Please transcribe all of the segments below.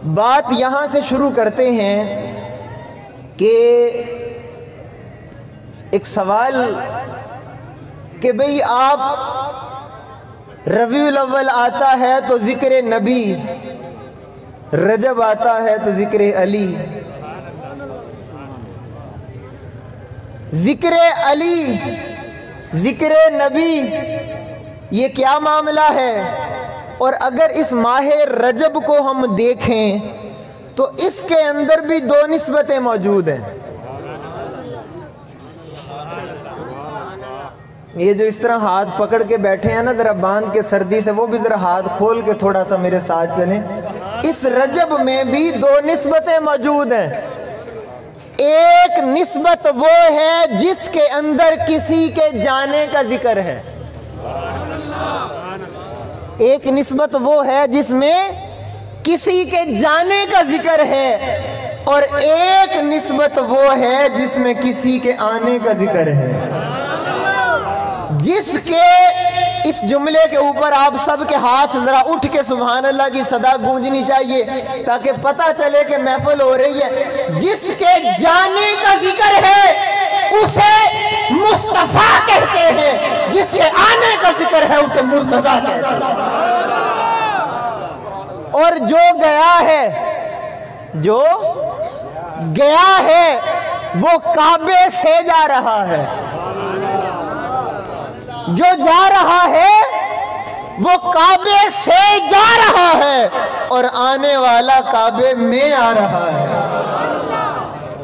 بات یہاں سے شروع کرتے ہیں کہ ایک سوال کہ بھئی آپ ربیع الاول آتا ہے تو ذکر نبی، رجب آتا ہے تو ذکر علی، ذکر علی ذکر نبی، یہ کیا معاملہ ہے؟ اور اگر اس ماہ رجب کو ہم دیکھیں تو اس کے اندر بھی دو نسبتیں موجود ہیں۔ یہ جو اس طرح ہاتھ پکڑ کے بیٹھے ہیں نا، ذرا باندھ کے سردی سے، وہ بھی ذرا ہاتھ کھول کے تھوڑا سا میرے ساتھ چلیں۔ اس رجب میں بھی دو نسبتیں موجود ہیں۔ ایک نسبت وہ ہے جس کے اندر کسی کے جانے کا ذکر ہے، ایک نسبت وہ ہے جس میں کسی کے جانے کا ذکر ہے، اور ایک نسبت وہ ہے جس میں کسی کے آنے کا ذکر ہے۔ جس کے اس جملے کے اوپر آپ سب کے ہاتھ ذرا اٹھ کے سبحان اللہ کی صدا گونجنی چاہیے تاکہ پتہ چلے کہ محفل ہو رہی ہے۔ جس کے جانے کا ذکر ہے اسے مصطفیٰ کہتے ہیں، جس کے آنے کا ذکر ہے اسے مرتضیٰ کہتے ہیں۔ اور جو گیا ہے وہ کعبے سے جا رہا ہے، جو جا رہا ہے وہ کعبے سے جا رہا ہے، اور آنے والا کعبے میں آ رہا ہے۔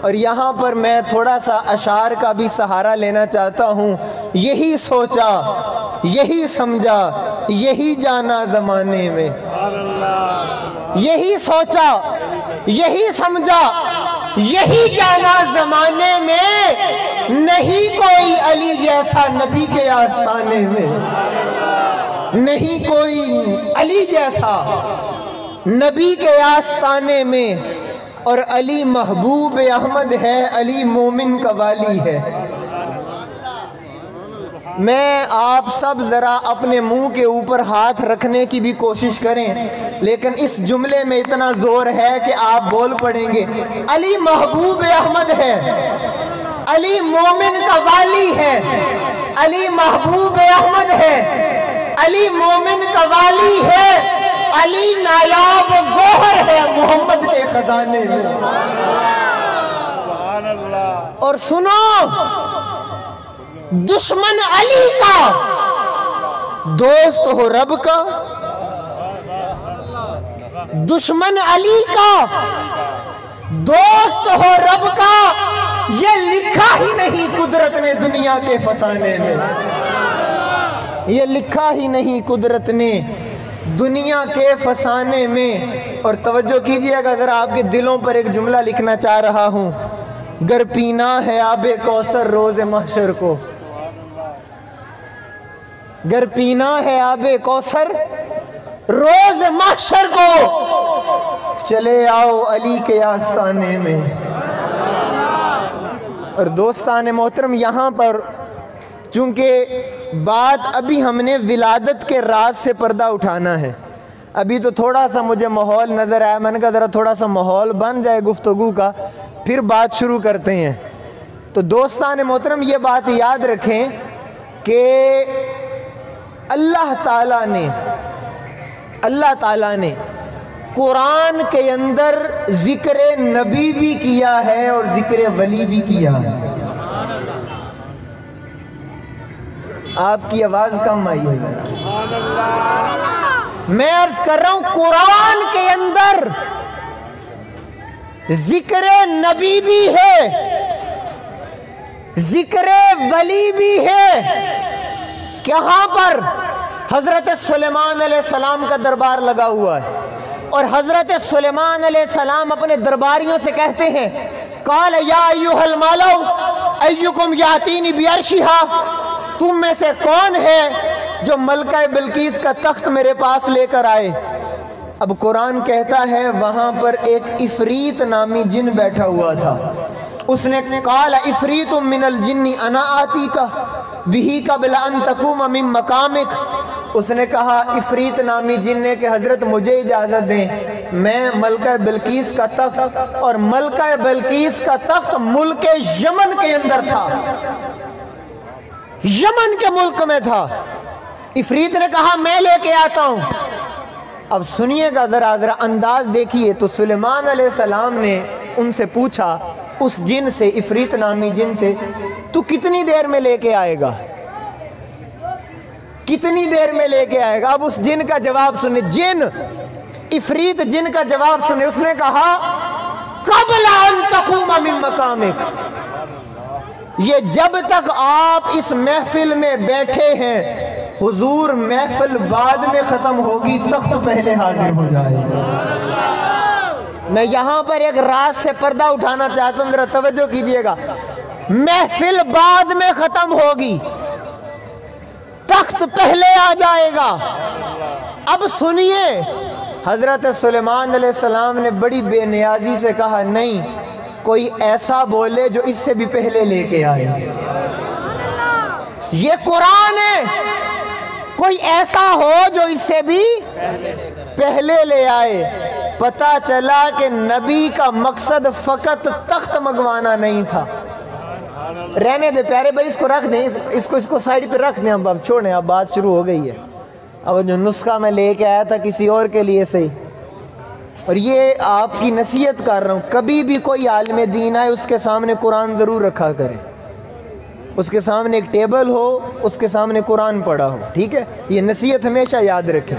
اور یہاں پر میں تھوڑا سا اشعار کا بھی سہارا لینا چاہتا ہوں۔ یہی سوچا، یہی سمجھا، یہی جانا زمانے میں، یہی سوچا، یہی سمجھا، یہی جانا زمانے میں، نہیں کوئی علی جیسا نبی کے آستانے میں، نہیں کوئی علی جیسا نبی کے آستانے میں۔ اور علی محبوب احمد ہے، علی مومن کا والی ہے۔ میں آپ سب ذرا اپنے منہ کے اوپر ہاتھ رکھنے کی بھی کوشش کریں، لیکن اس جملے میں اتنا زور ہے کہ آپ بول پڑیں گے۔ علی محبوب احمد ہے، علی مومن کا والی ہے، علی محبوب احمد ہے، علی مومن کا والی ہے، علی نایاب گوہر ہے محمد کے خزانے میں۔ اور سنو، دشمن علی کا دوست ہو رب کا، دشمن علی کا دوست ہو رب کا، یہ لکھا ہی نہیں قدرت نے دنیا کے فسانے میں، یہ لکھا ہی نہیں قدرت نے دنیا کے فسانے میں۔ اور توجہ کیجئے گا ذرا، آپ کے دلوں پر ایک جملہ لکھنا چاہ رہا ہوں۔ گر پینا ہے آب کوثر روز محشر کو، گر پینا ہے آب کوثر روز محشر کو، چلے آؤ علی کے آستانے میں۔ اور دوستان محترم، یہاں پر چونکہ بات ابھی ہم نے ولادت کے راز سے پردہ اٹھانا ہے، ابھی تو تھوڑا سا مجھے ماحول نظر آیا، میں نے کہا ذرا تھوڑا سا ماحول بن جائے گفتگو کا، پھر بات شروع کرتے ہیں۔ تو دوستان محترم، یہ بات یاد رکھیں کہ اللہ تعالیٰ نے قرآن کے اندر ذکر نبی بھی کیا ہے اور ذکر ولی بھی کیا ہے۔ آپ کی آواز کم آئی ہے، میں عرض کر رہا ہوں قرآن کے اندر ذکر نبی بھی ہے، ذکر ولی بھی ہے۔ کہاں پر؟ حضرت سلیمان علیہ السلام کا دربار لگا ہوا ہے، اور حضرت سلیمان علیہ السلام اپنے درباریوں سے کہتے ہیں، قال یا ایھا الملأ ایکم یاتینی بعرشھا، تم میں سے کون ہے جو ملکہ بلقیس کا تخت میرے پاس لے کر آئے؟ اب قرآن کہتا ہے وہاں پر ایک عفریت نامی جن بیٹھا ہوا تھا، اس نے قال عفریت من الجن انا آتیک بہ قبل ان تقوم من مقامک، اس نے کہا افریت نامی جن نے کہ حضرت مجھے اجازت دیں، میں ملکہ بلقیس کا تخت، اور ملکہ بلقیس کا تخت ملک یمن کے اندر تھا، یمن کے ملک میں تھا۔ افریت نے کہا میں لے کے آتا ہوں۔ اب سنیے گا ذرا انداز دیکھیے۔ تو سلیمان علیہ السلام نے ان سے پوچھا، اس جن سے، افریت نامی جن سے، تو کتنی دیر میں لے کے آئے گا؟ کتنی دیر میں لے کے آئے گا؟ اب اس جن کا جواب سنے، جن افریت جن کا جواب سنے، اس نے کہا قبل ان تقوم من مقامک، یہ جب تک آپ اس محفل میں بیٹھے ہیں، حضور محفل بعد میں ختم ہوگی، تخت پہلے حاضر ہو جائے گا۔ میں یہاں پر ایک راز سے پردہ اٹھانا چاہتا ہوں، ذرا توجہ کیجئے گا۔ محفل بعد میں ختم ہوگی، تخت پہلے آ جائے گا۔ اب سنیے، حضرت سلیمان علیہ السلام نے بڑی بے نیازی سے کہا، نہیں، کوئی ایسا بولے جو اس سے بھی پہلے لے کے آئے۔ یہ قرآن ہے، کوئی ایسا ہو جو اس سے بھی پہلے لے آئے۔ پتہ چلا کہ نبی کا مقصد فقط تخت منگوانا نہیں تھا۔ رہنے دے پیارے بھائی، اس کو رکھ دیں، اس کو سائیڈ پہ رکھ دیں، اب چھوڑیں، اب بات شروع ہو گئی ہے۔ اب جو نسخہ میں لے کے آیا تھا کسی اور کے لیے صحیح، اور یہ آپ کی نصیحت کر رہا ہوں، کبھی بھی کوئی عالم دین آئے اس کے سامنے قرآن ضرور رکھا کرے، اس کے سامنے ایک ٹیبل ہو، اس کے سامنے قرآن پڑھا ہو، ٹھیک ہے؟ یہ نصیحت ہمیشہ یاد رکھیں۔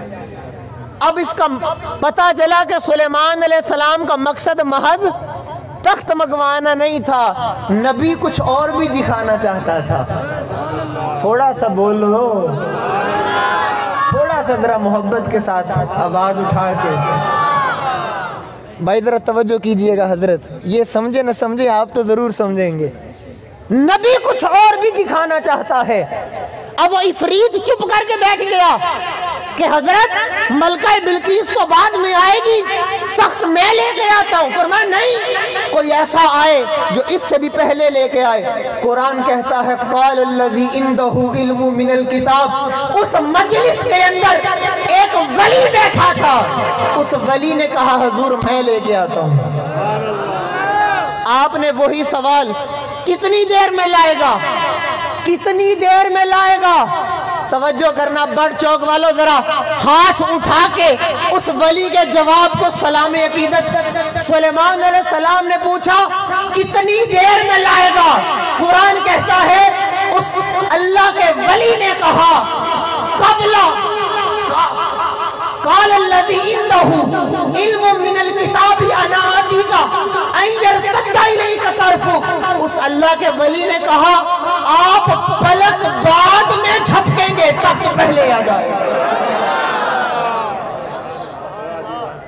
اب اس کا پتہ چلا کہ سلیمان علیہ السلام کا مقصد محض تخت منگوانا نہیں تھا، نبی کچھ اور بھی دکھانا چاہتا تھا۔ تھوڑا سا بولو، تھوڑا سا ذرا محبت کے ساتھ آواز اٹھا کے۔ بھائی ذرا توجہ کیجئے گا حضرت، یہ سمجھے نہ سمجھے آپ تو ضرور سمجھیں گے۔ نبی کچھ اور بھی دکھانا چاہتا ہے۔ اب وہ افریت چپ کر کے بیٹھ گیا کہ حضرت ملکہ بلقیس تو بعد میں آئے گی، تخت میں لے کے آتا ہوں۔ فرمایا نہیں، کوئی ایسا آئے جو اس سے بھی پہلے لے کے آئے۔ قرآن کہتا ہے قال الذی عندہ علم من الکتاب، اس مجلس کے اندر ایک ولی بیٹھا تھا، اس ولی نے کہا حضور میں لے کے آتا ہوں۔ آپ نے وہی سوال، کتنی دیر میں لائے گا؟ کتنی دیر میں لائے گا؟ توجہ کرنا بڑھ چوک والوں، ذرا ہاتھ اٹھا کے اس ولی کے جواب کو سلام عقیدت۔ سلیمان علیہ السلام نے پوچھا کتنی دیر میں لائے گا؟ قرآن کہتا ہے اس اللہ کے ولی نے کہا قبل قال الذی عنده علم من الکتاب انا آتیک ان یرتد الیک طرفک، اس اللہ کے ولی نے کہا آپ پلک بعد میں جھپکیں گے، تخت پہلے آ جائے گا۔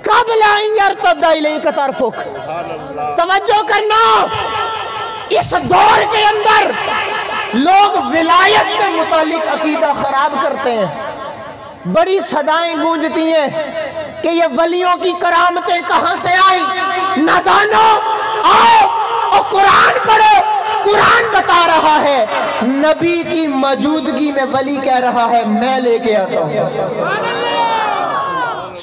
قبل ان یرتد الیک طرفک۔ توجہ کرنا، اس دور کے اندر لوگ ولایت کے متعلق عقیدہ خراب کرتے ہیں، بڑی صدائیں گونجتی ہیں کہ یہ ولیوں کی کرامتیں کہاں سے آئیں۔ نادانو، آؤ اور قرآن پڑھو، قرآن بتا رہا ہے نبی کی موجودگی میں ولی کہہ رہا ہے میں لے کے آتا ہوں۔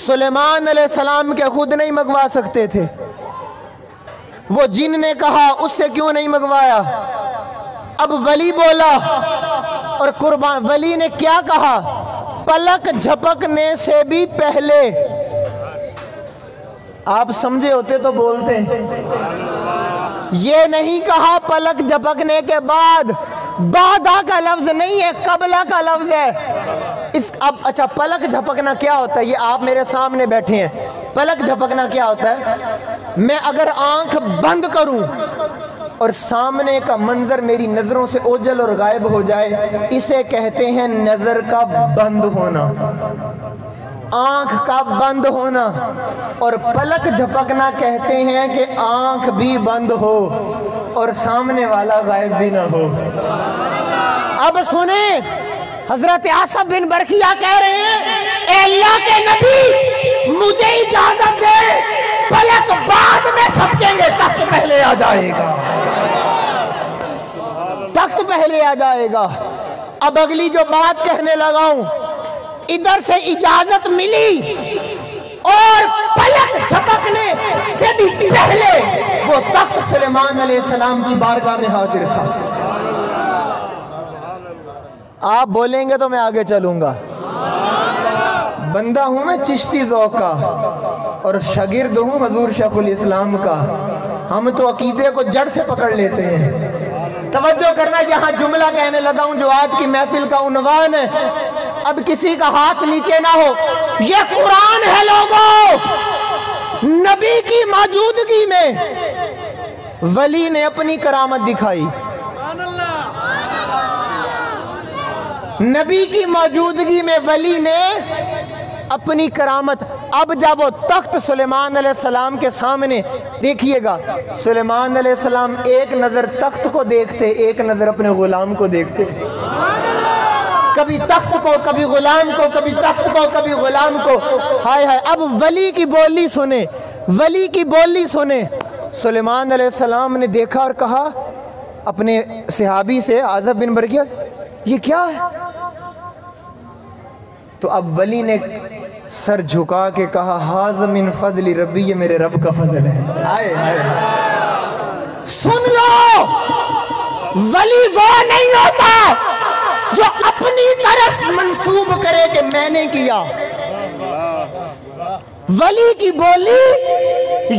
سلیمان علیہ السلام کے خود نہیں منگوا سکتے تھے، وہ جن نے کہا اس سے کیوں نہیں منگوایا؟ اب ولی بولا، اور قربان ولی نے کیا کہا؟ پلک جھپکنے سے بھی پہلے۔ آپ سمجھے ہوتے تو بولتے، یہ نہیں کہا پلک جھپکنے کے بعد، بعدہ کا لفظ نہیں ہے، قبلہ کا لفظ ہے۔ اب اچھا پلک جھپکنا کیا ہوتا ہے؟ یہ آپ میرے سامنے بیٹھے ہیں، پلک جھپکنا کیا ہوتا ہے؟ میں اگر آنکھ بند کروں اور سامنے کا منظر میری نظروں سے اوجھل اور غائب ہو جائے، اسے کہتے ہیں نظر کا بند ہونا، آنکھ کا بند ہونا۔ اور پلک جھپکنا کہتے ہیں کہ آنکھ بھی بند ہو اور سامنے والا غائب بھی نہ ہو۔ اب سنیں، حضرت آصف بن برقیہ کہہ رہے ہیں اے اللہ کے نبی مجھے اجازت دے، پلک بعد میں جھپکیں گے، تخت پہلے آ جائے گا، تخت پہلے آ جائے گا۔ اب اگلی جو بات کہنے لگا ہوں، ادھر سے اجازت ملی اور پلک جھپکنے سے بھی پہلے وہ تخت سلیمان علیہ السلام کی بارگاہ میں حاضر تھا۔ آپ بولیں گے تو میں آگے چلوں گا۔ بندہ ہوں میں چشتی ذوق کا اور شاگرد ہوں حضور شیخ الاسلام کا۔ ہم تو عقیدے کو جڑ سے پکڑ لیتے ہیں۔ توجہ کرنا، یہاں جملہ کہنے لگا ہوں جو آج کی محفل کا عنوان ہے، اب کسی کا ہاتھ نیچے نہ ہو، یہ قرآن ہے لوگوں۔ نبی کی موجودگی میں ولی نے اپنی کرامت دکھائی، نبی کی موجودگی میں ولی نے اپنی کرامت۔ اب جب وہ تخت سلیمان علیہ السلام کے سامنے، دیکھیے گا سلیمان علیہ السلام ایک نظر تخت کو دیکھتے، ایک نظر اپنے غلام کو دیکھتے، کبھی تخت کو، کبھی غلام کو، کبھی تخت کو، کبھی غلام کو۔ ہائے ہائے، اب ولی کی بولی سنیں، ولی کی بولی سنیں۔ سلیمان علیہ السلام نے دیکھا اور کہا اپنے صحابی سے، عازب بن برقیہ، یہ کیا ہے؟ تو اب ولی نے سر جھکا کے کہا ہاذ من فضل ربی، یہ میرے رب کا فضل ہے۔ آئے آئے، سن لو، ولی وہ نہیں ہوتا جو اپنی طرف منسوب کرے کہ میں نے کیا۔ ولی کی بولی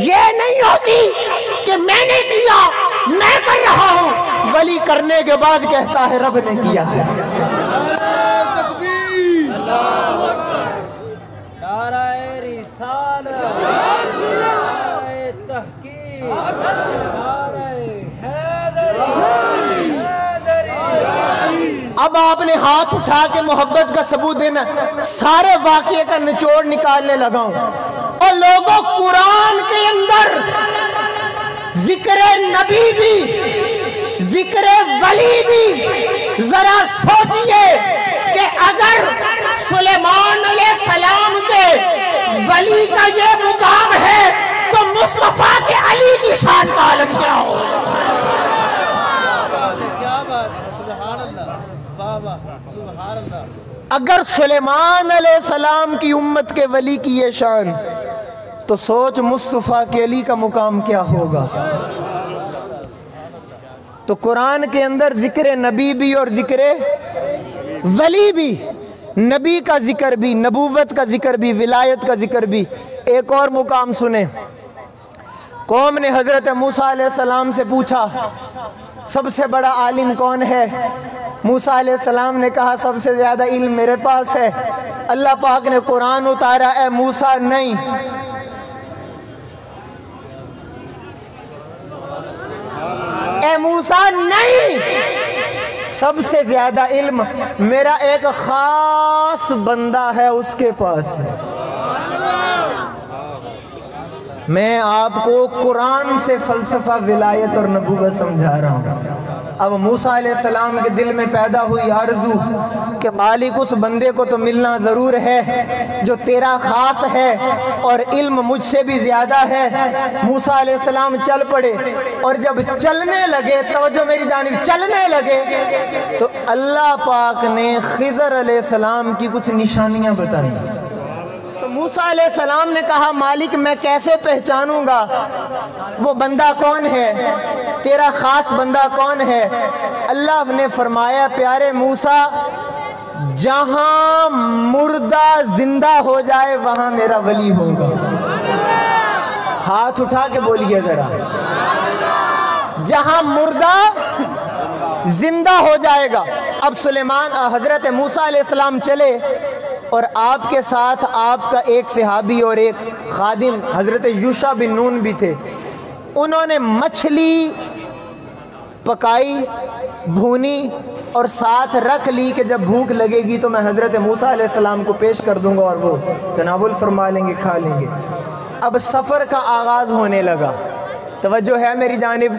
یہ نہیں ہوتی کہ میں نے کیا، میں کر رہا ہوں، ولی کرنے کے بعد کہتا ہے رب نے کیا ہے۔ نعرہ رسالت، نعرہ تحقیق، نعرہ حیدری۔ اب آپ نے ہاتھ اٹھا کے محبت کا ثبوت دینا، سارے واقعے کا نچوڑ نکالنے لگا ہوں۔ اور لوگوں، قرآن کے اندر ذکر نبی بھی، ذکر ولی بھی، ذرا سوچئے کہ اگر سلیمان علیہ السلام کے ولی کا یہ مقام ہے تو مصطفیٰ کے علی کی شان کا عالم کیا ہو؟ کیا بات ہے، سبحان اللہ، بابا سبحان اللہ۔ اگر سلیمان علیہ السلام کی امت کے ولی کی یہ شان، تو سوچ مصطفیٰ کے علی کا مقام کیا ہوگا۔ تو قرآن کے اندر ذکر نبی بھی اور ذکر ولی بھی، نبی کا ذکر بھی، نبوت کا ذکر بھی، ولایت کا ذکر بھی۔ ایک اور مقام سنیں، قوم نے حضرت موسیٰ علیہ السلام سے پوچھا سب سے بڑا عالم کون ہے؟ موسیٰ علیہ السلام نے کہا سب سے زیادہ علم میرے پاس ہے۔ اللہ پاک نے قرآن اتارا، اے موسیٰ نہیں، اے موسیٰ نہیں، سب سے زیادہ علم میرا ایک خاص بندہ ہے، اس کے پاس ہے۔ میں آپ کو قرآن سے فلسفہ ولایت اور نبوت سمجھا رہا ہوں۔ اب موسیٰ علیہ السلام کے دل میں پیدا ہوئی آرزو کہ مالک اس بندے کو تو ملنا ضرور ہے جو تیرا خاص ہے اور علم مجھ سے بھی زیادہ ہے۔ موسیٰ علیہ السلام چل پڑے، اور جب چلنے لگے، توجہ میری جانب، چلنے لگے تو اللہ پاک نے خضر علیہ السلام کی کچھ نشانیاں بتائیں۔ تو موسیٰ علیہ السلام نے کہا مالک میں کیسے پہچانوں گا وہ بندہ کون ہے، تیرا خاص بندہ کون ہے؟ اللہ نے فرمایا پیارے موسیٰ، جہاں مردہ زندہ ہو جائے وہاں میرا ولی ہوگا۔ ہاتھ اٹھا کے بولیے ذرا، جہاں مردہ زندہ ہو جائے گا۔ اب سلیمان حضرت موسیٰ علیہ السلام چلے، اور آپ کے ساتھ آپ کا ایک صحابی اور ایک خادم حضرت یوشع بن نون بھی تھے۔ انہوں نے مچھلی پکائی، بھونی اور ساتھ رکھ لی کہ جب بھوک لگے گی تو میں حضرت موسیٰ علیہ السلام کو پیش کر دوں گا اور وہ تناول فرما لیں گے، کھا لیں گے۔ اب سفر کا آغاز ہونے لگا، توجہ ہے میری جانب۔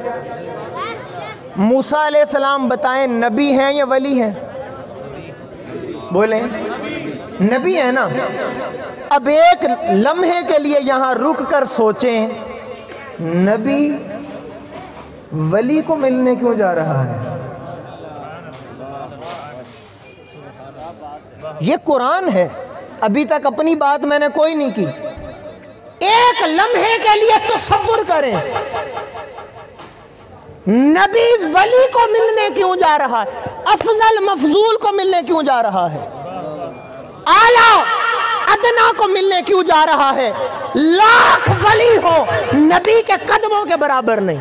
موسیٰ علیہ السلام بتائیں نبی ہیں یا ولی ہیں؟ بولیں، نبی ہے نا۔ اب ایک لمحے کے لیے یہاں رک کر سوچیں، نبی ولی کو ملنے کیوں جا رہا ہے؟ یہ قرآن ہے۔ ابھی تک اپنی بات میں نے کوئی نہیں کی. ایک لمحے کے لیے تصور کریں نبی ولی کو ملنے کیوں جا رہا ہے, افضل مفضول کو ملنے کیوں جا رہا ہے, اعلیٰ ادنا کو ملنے کیوں جا رہا ہے. لاکھ ولی ہو نبی کے قدموں کے برابر نہیں.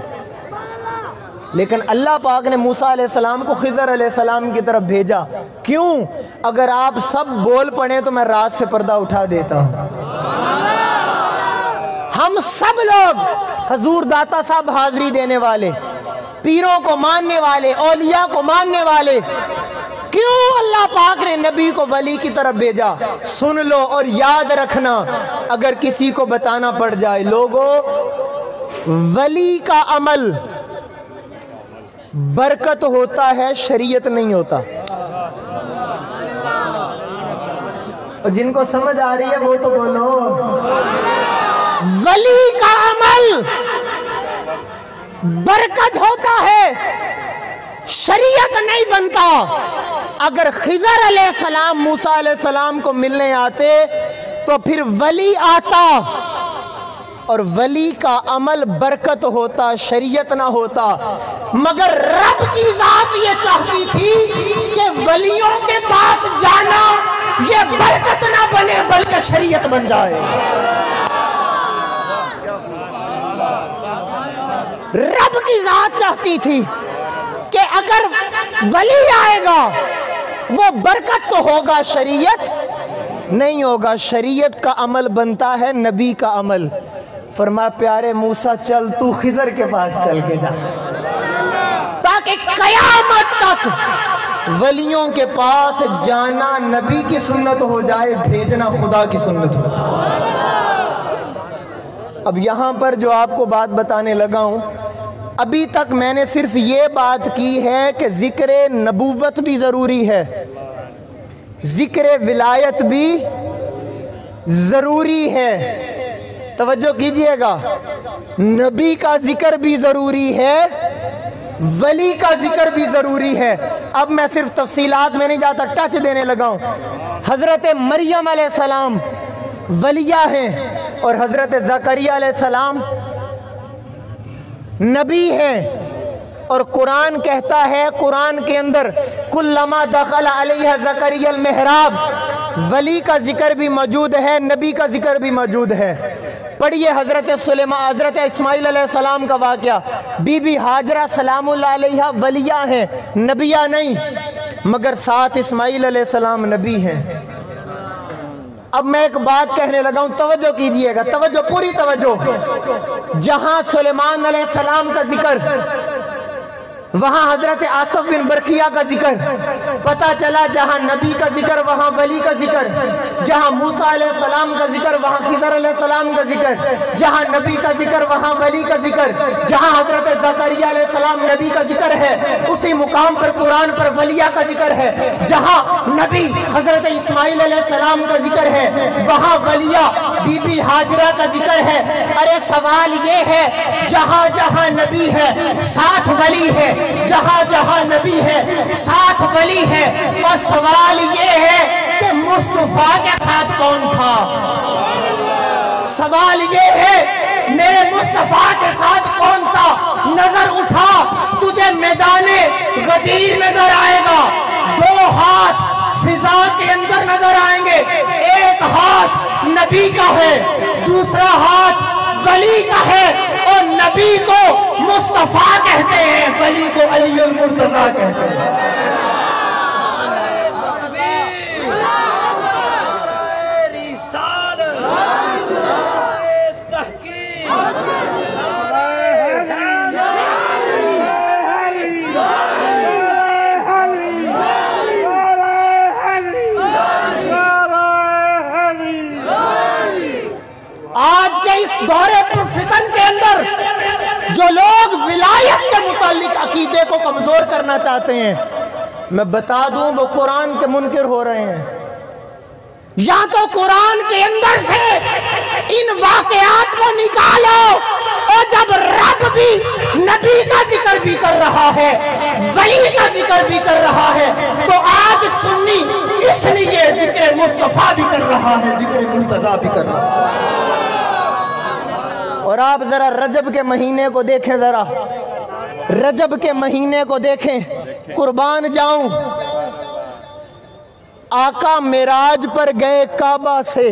لیکن اللہ پاک نے موسیٰ علیہ السلام کو خضر علیہ السلام کی طرف بھیجا. کیوں؟ اگر آپ سب بول پڑیں تو میں رات سے پردہ اٹھا دیتا ہوں. ہم سب لوگ حضور داتا صاحب حاضری دینے والے, پیروں کو ماننے والے, اولیاء کو ماننے والے, کیوں اللہ پاک نے نبی کو ولی کی طرف بھیجا؟ سن لو اور یاد رکھنا, اگر کسی کو بتانا پڑ جائے, لوگوں ولی کا عمل برکت ہوتا ہے, شریعت نہیں ہوتا. اور جن کو سمجھ آ رہی ہے وہ تو بولو. ولی کا عمل برکت ہوتا ہے, شریعت نہیں بنتا. اگر خضر علیہ السلام موسیٰ علیہ السلام کو ملنے آتے تو پھر ولی آتا, اور ولی کا عمل برکت ہوتا, شریعت نہ ہوتا. مگر رب کی ذات یہ چاہتی تھی کہ ولیوں کے پاس جانا یہ برکت نہ بنے بلکہ شریعت بن جائے. رب کی ذات چاہتی تھی کہ اگر ولی آئے گا وہ برکت تو ہوگا, شریعت نہیں ہوگا. شریعت کا عمل بنتا ہے نبی کا عمل. فرمایا پیارے موسیٰ چل تو خضر کے پاس چل کے جا, تاکہ قیامت تک ولیوں کے پاس جانا نبی کی سنت ہو جائے, بھیجنا خدا کی سنت ہو جائے. اب یہاں پر جو آپ کو بات بتانے لگا ہوں, ابھی تک میں نے صرف یہ بات کی ہے کہ ذکر نبوت بھی ضروری ہے, ذکر ولایت بھی ضروری ہے. توجہ کیجئے گا, نبی کا ذکر بھی ضروری ہے, ولی کا ذکر بھی ضروری ہے. اب میں صرف تفصیلات میں نہیں جاتا, ٹچ دینے لگا ہوں. حضرت مریم علیہ السلام ولیہ ہیں, اور حضرت زکریا علیہ السلام نبی ہیں. اور قرآن کہتا ہے, قرآن کے اندر کلما دخل علیہ زکریا المحراب, ولی کا ذکر بھی موجود ہے, نبی کا ذکر بھی موجود ہے. پڑھیے حضرت اسماعیل علیہ السلام کا واقعہ. بی بی حاجرہ سلام اللہ علیہ ولیہ ہیں, نبیہ نہیں, مگر ساتھ اسماعیل علیہ السلام نبی ہیں. اب میں ایک بات کہنے لگا ہوں, توجہ کیجئے گا, توجہ, پوری توجہ. جہاں سلیمان علیہ السلام کا ذکر, وہاں حضرت آصف بن برقیہ کا ذکر. پتہ چلا جہاں نبی کا ذکر وہاں ولی کا ذکر, جہاں موسیٰ علیہ السلام کا ذکر وہاں خضر علیہ السلام کا ذکر, جہاں نبی کا ذکر وہاں ولی کا ذکر, جہاں حضرت زکریا علیہ السلام نبی کا ذکر ہے اسی مقام پر قرآن پر ولیہ کا ذکر ہے. جہاں نبی حضرت اسماعیل علیہ السلام کا ذکر ہے وہاں ولیہ بی بی حاجرہ کا ذکر ہے. ارے سوال یہ ہے, جہاں جہاں نبی ہے ساتھ ولی ہے, جہاں جہاں نبی ہے ساتھ ولی ہے, اور سوال یہ ہے کہ مصطفیٰ کے ساتھ کون تھا؟ سوال یہ ہے میرے مصطفیٰ کے ساتھ کون تھا؟ نظر اٹھا, تجھے میدان غدیر نظر آئے گا, 2 ہاتھ فضا کے اندر نظر آئیں گے, ایک ہاتھ نبی کا ہے, دوسرا ہاتھ ولی کا ہے, اور نبی کو مصطفیٰ کہتے ہیں, ولی کو علی المرتضیٰ کہتے ہیں. آج کے اس دورے پر فتن کے اندر جو لوگ ولایت کے متعلق عقیدے کو کمزور کرنا چاہتے ہیں, میں بتا دوں وہ قرآن کے منکر ہو رہے ہیں. یا تو قرآن کے اندر سے ان واقعات کو نکالو, اور جب رب بھی نبی کا ذکر بھی کر رہا ہے, ولی کا ذکر بھی کر رہا ہے, تو آج سنی اس اس لیے ذکر مصطفیٰ بھی کر رہا ہے، ذکر مرتضیٰ بھی کر رہا ہے۔ اور آپ ذرا رجب کے مہینے کو دیکھیں، ذرا رجب کے مہینے کو دیکھیں، قربان جاؤں، آقا معراج پر گئے کعبہ سے،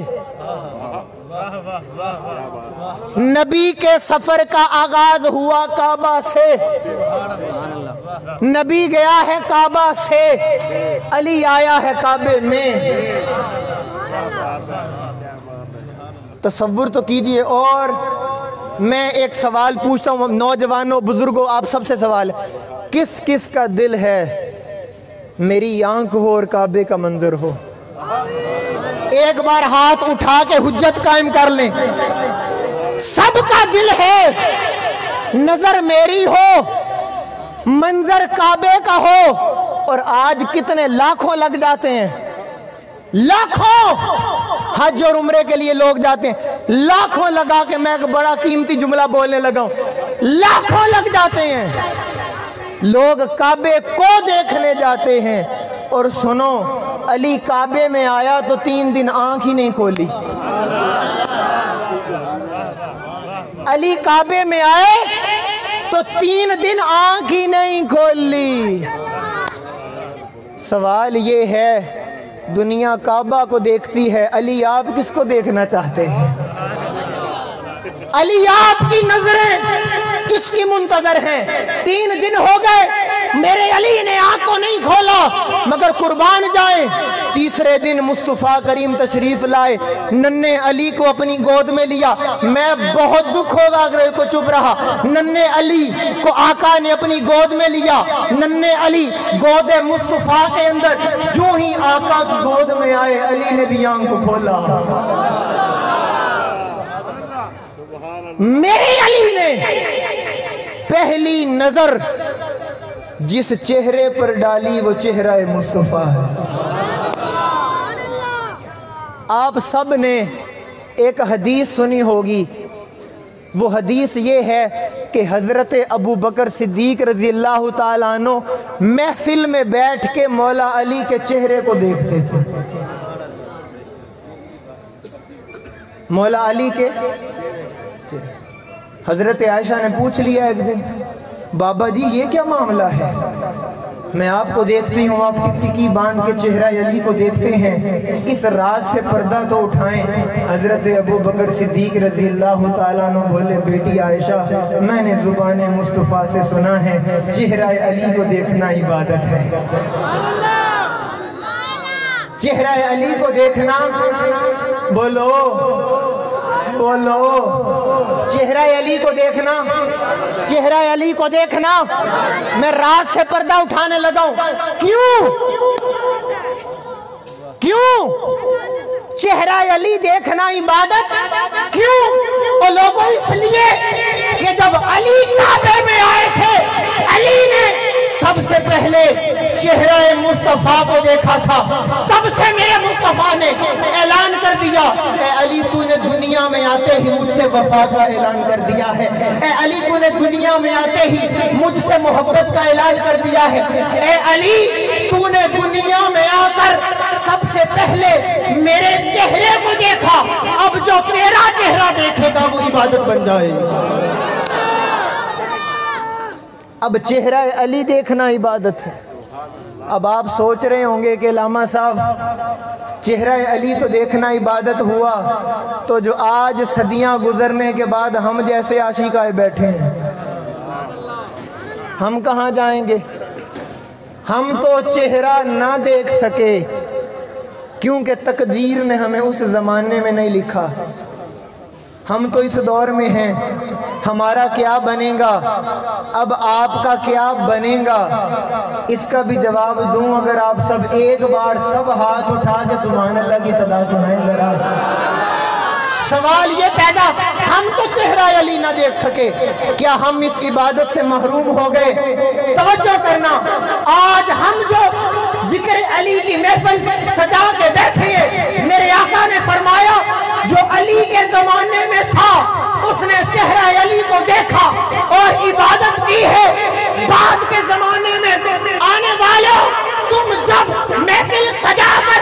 نبی کے سفر کا آغاز ہوا کعبہ سے، نبی گیا ہے کعبہ سے، علی آیا ہے کعبے میں۔ تصور تو کیجئے۔ اور میں ایک سوال پوچھتا ہوں نوجوانوں، بزرگوں، آپ سب سے سوال ہے، کس کس کا دل ہے میری آنکھ ہو اور کعبے کا منظر ہو؟ ایک بار ہاتھ اٹھا کے حجت قائم کر لیں۔ سب کا دل ہے نظر میری ہو، منظر کعبے کا ہو۔ اور آج کتنے لاکھوں لگ جاتے ہیں، لاکھوں حج اور عمرے کے لیے لوگ جاتے ہیں، لاکھوں لگا کے، میں ایک بڑا قیمتی جملہ بولنے لگا ہوں، لاکھوں لگ جاتے ہیں، لوگ کعبے کو دیکھنے جاتے ہیں۔ اور سنو، علی کعبے میں آیا تو 3 دن آنکھ ہی نہیں کھولی۔ علی کعبے میں آئے تو 3 دن آنکھ ہی نہیں کھولی۔ سوال یہ ہے، دنیا کعبہ کو دیکھتی ہے، علی آپ کس کو دیکھنا چاہتے ہیں؟ علی آپ کی نظریں کس کی منتظر ہیں؟ 3 دن ہو گئے میرے علی نے آنکھ کو نہیں کھولا، مگر قربان جائیں، تیسرے دن مصطفیٰ کریم تشریف لائے، ننھے علی کو اپنی گود میں لیا۔ میں بہت دکھ ہوگا اگر کو چپ رہا۔ ننھے علی کو آقا نے اپنی گود میں لیا، ننھے علی گود مصطفیٰ کے اندر، جو ہی آقا کی گود میں آئے علی نے بھی آنکھ کو کھولا۔ میرے علی نے پہلی نظر جس چہرے پر ڈالی وہ چہرہ مصطفیٰ ہے۔ آپ سب نے ایک حدیث سنی ہوگی، وہ حدیث یہ ہے کہ حضرت ابو بکر صدیق رضی اللہ تعالیٰ عنہ محفل میں بیٹھ کے مولا علی کے چہرے کو دیکھتے تھے۔ مولا علی کے حضرت عائشہ نے پوچھ لیا ایک دن، بابا جی یہ کیا معاملہ ہے؟ میں آپ کو دیکھتی ہوں، آپ ٹکی باندھ کے چہرہ علی کو دیکھتے ہیں، اس راز سے پردہ تو اٹھائیں۔ حضرت ابو بکر صدیق رضی اللہ تعالیٰ عنہ بولے، بیٹی عائشہ، میں نے زبان مصطفیٰ سے سنا ہے چہرہ علی کو دیکھنا عبادت ہے۔ چہرہ علی کو دیکھنا، بولو بولو، چہرہ علی کو دیکھنا، چہرہ علی کو دیکھنا۔ میں رات سے پردہ اٹھانے لگا ہوں، کیوں چہرہ علی دیکھنا عبادت کیوں؟ وہ لوگوں اس لیے کہ جب علی کعبے میں آئے تھے، علی نے سب سے پہلے چہرہ مصطفیٰ کو دیکھا تھا، تب سے میرے مصطفیٰ نے اعلان کر دیا، اے علی تو نے دنیا میں آتے ہی مجھ سے وفا کا اعلان کر دیا ہے، اے علی تو نے دنیا میں آتے ہی مجھ سے محبت کا اعلان کر دیا ہے، اے علی تو نے دنیا میں آ کر سب سے پہلے میرے چہرے کو دیکھا، اب جو تیرا چہرہ دیکھے گا وہ عبادت بن جائے گا۔ اب چہرہ علی دیکھنا عبادت ہے۔ اب آپ سوچ رہے ہوں گے کہ علامہ صاحب چہرہ علی تو دیکھنا عبادت ہوا، تو جو آج صدیاں گزرنے کے بعد ہم جیسے عاشق آئے بیٹھے ہیں، ہم کہاں جائیں گے؟ ہم تو چہرہ نہ دیکھ سکے کیونکہ تقدیر نے ہمیں اس زمانے میں نہیں لکھا۔ ہم تو اس دور میں ہیں، ہمارا کیا بنے گا، اب آپ کا کیا بنے گا؟ اس کا بھی جواب دوں اگر آپ سب ایک بار سب ہاتھ اٹھا کے سبحان اللہ کی صدا سنائیں ذرا۔ سوال یہ پیدا، ہم تو چہرہ علی نہ دیکھ سکے، کیا ہم اس عبادت سے محروم ہو گئے؟ توجہ کرنا، آج ہم جو ذکر علی کی محفل سجا کے بیٹھے ہیں، میرے آقا نے فرمایا جو علی کے زمانے میں تھا اس نے چہرہ علی کو دیکھا اور عبادت کی ہے۔ بعد کے زمانے میں آنے والوں، تم جب محفل سجا کر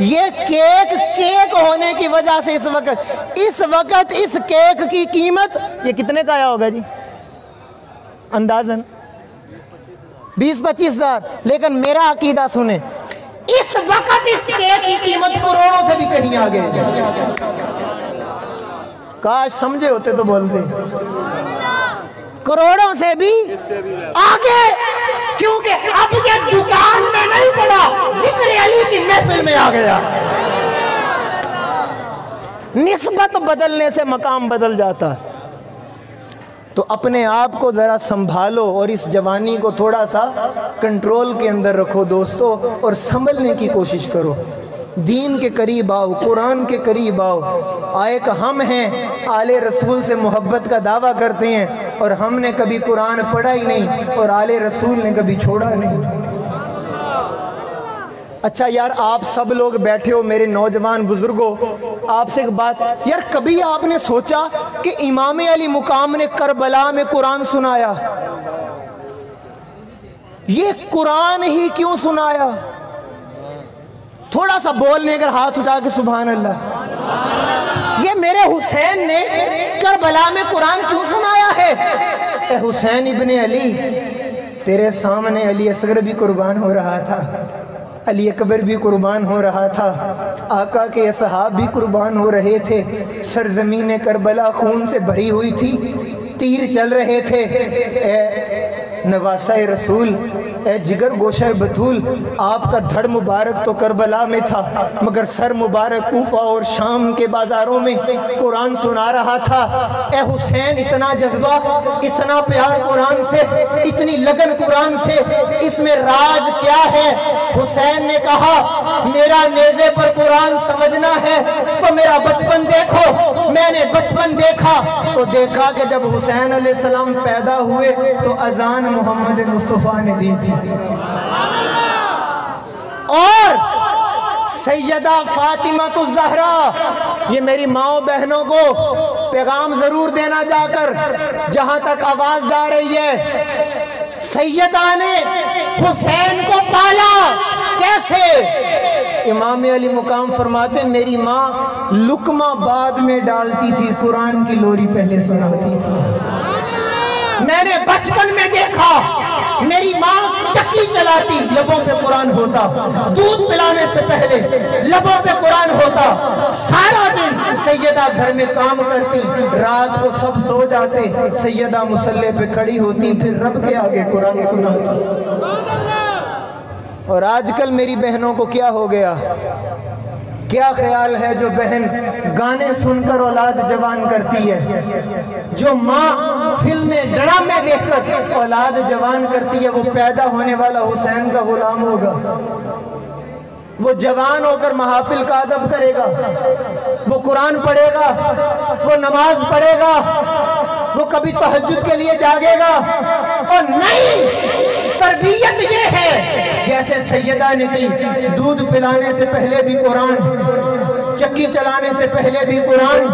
یہ کیک ہونے کی وجہ سے اس وقت اس کیک کی قیمت یہ کتنے کا آیا ہوگا جی اندازاً 20-25 ہزار. لیکن میرا عقیدہ سنیں, اس وقت اس کیک کی قیمت کروڑوں سے بھی کہیں آگے. کاش سمجھے ہوتے تو بولتے, کروڑوں سے بھی آگے, کیونکہ اب یہ دکان میں نہیں پڑا, ذکر علی کی محفل میں آ گیا. نسبت بدلنے سے مقام بدل جاتا. تو اپنے آپ کو ذرا سنبھالو اور اس جوانی کو تھوڑا سا کنٹرول کے اندر رکھو دوستو, اور سنبھلنے کی کوشش کرو. دین کے قریب آؤ, قرآن کے قریب آؤ. آئے کہ ہم ہیں آل رسول سے محبت کا دعویٰ کرتے ہیں, اور ہم نے کبھی قرآن پڑھا ہی نہیں اور آل رسول نے کبھی چھوڑا نہیں. اچھا یار, آپ سب لوگ بیٹھے ہو, میرے نوجوان بزرگوں, آپ سے ایک بات, یار کبھی آپ نے سوچا کہ امام علی مقام نے کربلا میں قرآن سنایا؟ یہ قرآن ہی کیوں سنایا؟ تھوڑا سا بولنے اگر ہاتھ اٹھا کے سبحان اللہ. یہ میرے حسین نے کربلا میں قرآن کیوں سنایا ہے؟ اے حسین ابن علی, تیرے سامنے علی اصغر بھی قربان ہو رہا تھا, علی اکبر بھی قربان ہو رہا تھا, آقا کے اصحاب بھی قربان ہو رہے تھے, سرزمین کربلا خون سے بھری ہوئی تھی, تیر چل رہے تھے. اے نواسہ رسول, اے جگر گوشہ بطول, آپ کا دھڑ مبارک تو کربلا میں تھا, مگر سر مبارک کوفہ اور شام کے بازاروں میں قرآن سنا رہا تھا. اے حسین, اتنا جذبہ, اتنا پیار قرآن سے, اتنی لگن قرآن سے, اس میں راز کیا ہے؟ حسین نے کہا میرا نیزے پر قرآن سمجھنا ہے تو میرا بچپن دیکھو. میں نے بچپن دیکھا تو دیکھا کہ جب حسین علیہ السلام پیدا ہوئے تو اذان محمد مصطفیٰ نے دی تھی, اور سیدہ فاطمہ الزہرا, یہ میری ماؤں بہنوں کو پیغام ضرور دینا جا کر جہاں تک آواز جا رہی ہے, سیدہ نے حسین کو پالا کیسے؟ امام علی مقام فرماتے میری ماں لقمہ بعد میں ڈالتی تھی, قرآن کی لوری پہلے سناتی تھی. میں نے بچپن میں دیکھا میری ماں چکی چلاتی, لبوں پہ قرآن ہوتا, دودھ پلانے سے پہلے لبوں پہ قرآن ہوتا, سارا دن سیدہ گھر میں کام کرتی, رات کو سب سو جاتے, سیدہ مصلی پہ کھڑی ہوتی, پھر رب کے آگے قرآن سناتی. اور آج کل میری بہنوں کو کیا ہو گیا؟ کیا خیال ہے جو بہن گانے سن کر اولاد جوان کرتی ہے, جو ماں فلمیں ڈرامے دیکھ کر اولاد جوان کرتی ہے, وہ پیدا ہونے والا حسین کا غلام ہوگا. وہ جوان ہو کر محافل کا ادب کرے گا, وہ قرآن پڑھے گا, وہ نماز پڑھے گا, وہ کبھی تہجد کے لیے جاگے گا. اور نہیں, تربیت یہ ہے جیسے سیدہ نے کی, دودھ پلانے سے پہلے بھی قرآن, چکی چلانے سے پہلے بھی قرآن,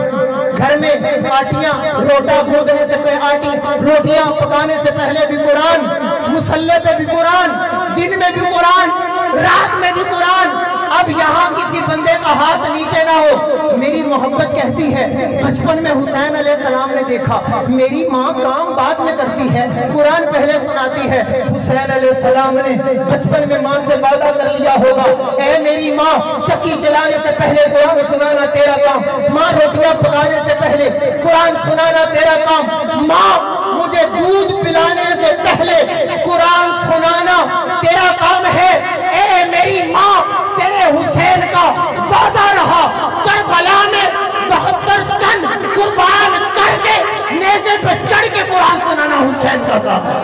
گھر میں آٹیاں روٹا گودنے سے پہلے, روٹیاں پکانے سے پہلے بھی قرآن, مصلی پہ بھی قرآن, دن میں بھی قرآن, رات میں بھی قرآن. اب یہاں کسی بندے کا ہاتھ نیچے نہ ہو. میری محبت کہتی ہے بچپن میں حسین علیہ السلام نے دیکھا میری ماں کام بعد میں کرتی ہے, قرآن پہلے سناتی ہے. حسین علیہ السلام نے بچپن میں ماں سے وعدہ کر لیا ہوگا, اے میری ماں چکی چلانے سے پہلے قرآن سنانا تیرا کام, ماں روٹیاں پکانے سے پہلے قرآن سنانا تیرا کام, ماں مجھے دودھ پلانے سے پہلے قرآن سنانا تیرا کام ہے. اے میری ماں, تیرے حسین کا وعدہ رہا, کربلا میں 72 تن قربان کر کے نیزے پہ چڑھ کے قرآن سنانا حسین کا کام ہے.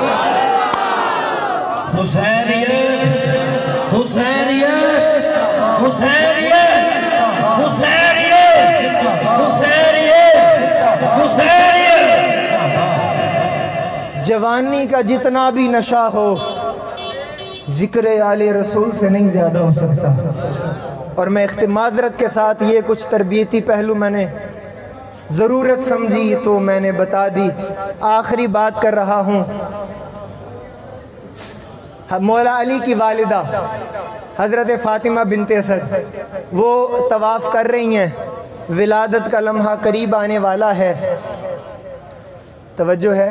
حسینیت, حسینیت, حسینیت, حسینیت, حسینیت, حسینیت. جوانی کا جتنا بھی نشہ ہو ذکر آل رسول سے نہیں زیادہ ہو سکتا. اور میں معذرت کے ساتھ یہ کچھ تربیتی پہلو میں نے ضرورت سمجھی تو میں نے بتا دی. آخری بات کر رہا ہوں, مولا علی کی والدہ حضرت فاطمہ بنت اسد وہ طواف کر رہی ہیں، ولادت کا لمحہ قریب آنے والا ہے، توجہ ہے،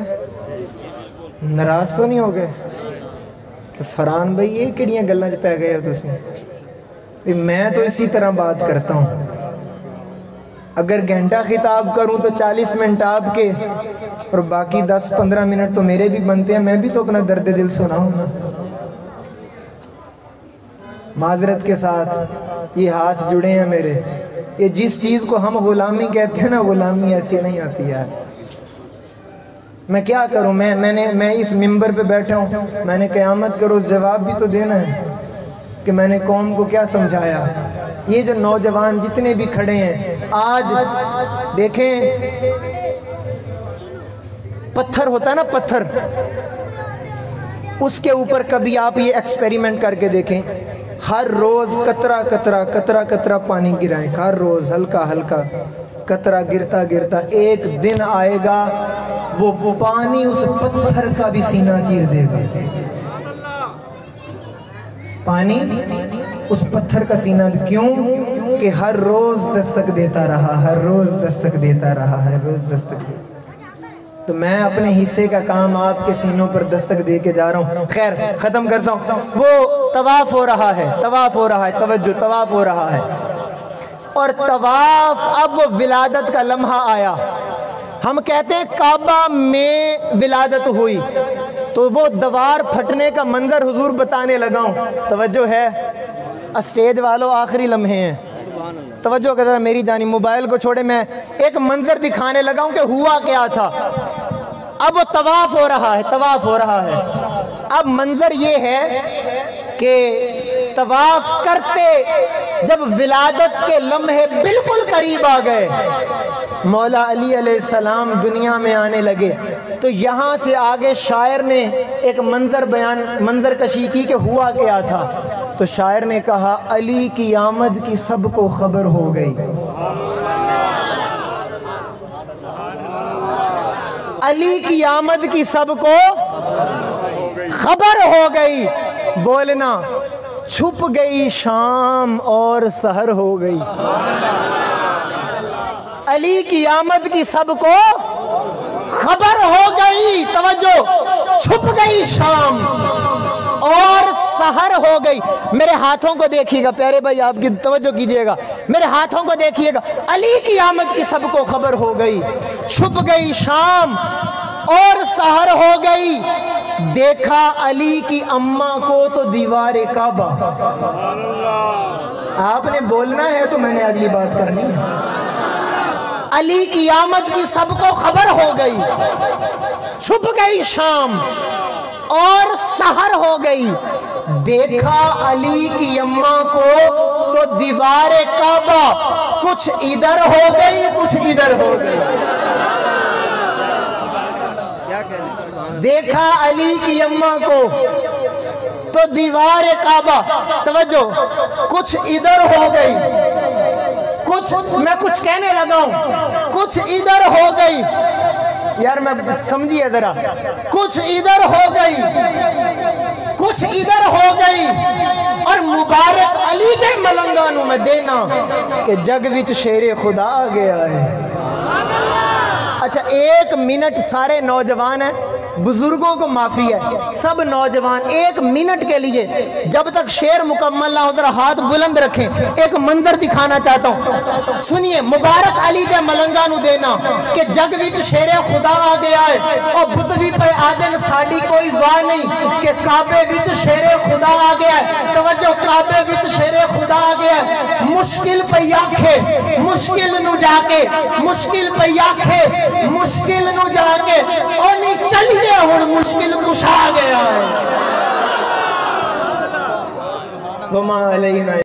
ناراض تو نہیں ہو گئے کہ فرحان بھائی یہ کڑیاں گلاں چ پہ گئے ہو تسی؟ میں تو اسی طرح بات کرتا ہوں، اگر گھنٹہ خطاب کروں تو 40 منٹ آپ کے اور باقی 10-15 منٹ تو میرے بھی بنتے ہیں، میں بھی تو اپنا درد دل سناؤں گا۔ معذرت کے ساتھ یہ ہاتھ جڑے ہیں میرے، یہ جس چیز کو ہم غلامی کہتے ہیں نا، غلامی ایسی نہیں آتی یار۔ میں کیا کروں، میں اس منبر پہ بیٹھا ہوں، میں نے قیامت کرو جواب بھی تو دینا ہے کہ میں نے قوم کو کیا سمجھایا۔ یہ جو نوجوان جتنے بھی کھڑے ہیں آج دیکھیں، پتھر ہوتا ہے نا، پتھر، اس کے اوپر کبھی آپ یہ ایکسپیریمنٹ کر کے دیکھیں، ہر روز قطرہ قطرہ قطرہ قطرہ پانی گرائیں، ہر روز ہلکا ہلکا قطرہ گرتا گرتا، ایک دن آئے گا وہ پانی اس پتھر کا بھی سینہ چیر دے گا، پانی اس پتھر کا سینہ بھی، کیوں کہ ہر روز دستک دیتا رہا، ہر روز دستک دیتا رہا، ہر روز دستک دیتا۔ تو میں اپنے حصے کا کام آپ کے سینوں پر دستک دے کے جا رہا ہوں۔ خیر ختم کرتا ہوں، وہ طواف ہو رہا ہے، طواف ہو رہا ہے، توجہ، طواف ہو رہا ہے، اور طواف، اب وہ ولادت کا لمحہ آیا۔ ہم کہتے ہیں کعبہ میں ولادت ہوئی، تو وہ دوار پھٹنے کا منظر حضور بتانے لگا ہوں، توجہ ہے، اسٹیج والوں آخری لمحے ہیں، توجہ کہ ذرا میری جانی، موبائل کو چھوڑے، میں ایک منظر دکھانے لگا ہوں کہ ہوا کیا تھا۔ اب وہ طواف ہو رہا ہے، طواف ہو رہا ہے، اب منظر یہ ہے کہ طواف کرتے جب ولادت کے لمحے بالکل قریب آ گئے، مولا علی علیہ السلام دنیا میں آنے لگے، تو یہاں سے آگے شاعر نے ایک منظر کشی کی کہ ہوا کیا تھا، تو شاعر نے کہا علی کی آمد کی سب کو خبر ہو گئی، علی کی آمد کی سب کو خبر ہو گئی، بولنا چھپ گئی شام اور سحر ہو گئی، علی کی آمد کی سب کو خبر ہو گئی، توجہ، چھپ گئی شام اور سحر ہو گئی۔ میرے ہاتھوں کو دیکھیے گا پیارے بھائی، آپ کی توجہ کیجئے گا، میرے ہاتھوں کو دیکھیے گا، علی کی آمد کی سب کو خبر ہو گئی، چھپ گئی شام اور سحر ہو گئی، دیکھا علی کی اماں کو تو دیوار کعبہ۔ آپ نے بولنا ہے تو میں نے اگلی بات کرنی ہے۔ علی کی آمد کی سب کو خبر ہو گئی، چھپ گئی شام اور سحر ہو گئی، دیکھا علی کی اماں کو تو دیوار کعبہ، کچھ ادھر ہو گئی کچھ ادھر ہو گئی، دیکھا علی کی اماں کو تو دیوار کعبہ، توجہ، کچھ ادھر ہو گئی، میں کچھ کہنے لگا ہوں، کچھ ادھر ہو گئی، یار میں سمجھیے ذرا، کچھ ادھر ہو گئی، کچھ ادھر ہو گئی، اور مبارک علی دے ملنگانوں میں دینا کہ جگ وچ شیر خدا آ گیا ہے۔ اچھا 1 منٹ، سارے نوجوان ہیں، بزرگوں کو معافی ہے، سب نوجوان 1 منٹ کے لیے جب تک شعر مکمل نہ ہو ذرا ہاتھ بلند رکھیں، ایک منظر دکھانا چاہتا ہوں، سنیے، مبارک علی دے ملنگانو دینا کہ جگ وچ شیر خدا آ گیا ہے، اور بتوی پہ آدن ساڑی کوئی واہ نہیں کہ کعبے وچ شیر خدا آ گیا ہے، توجہ، کعبے وچ شیر خدا آ گیا ہے، مشکل پہ آکھے، مشکل نو جا کے، مشکل پہ آکھے، مشکل نو جا کے، اور نہیں چلیے ہن مشکل کشا گیا ہے۔ وما علینا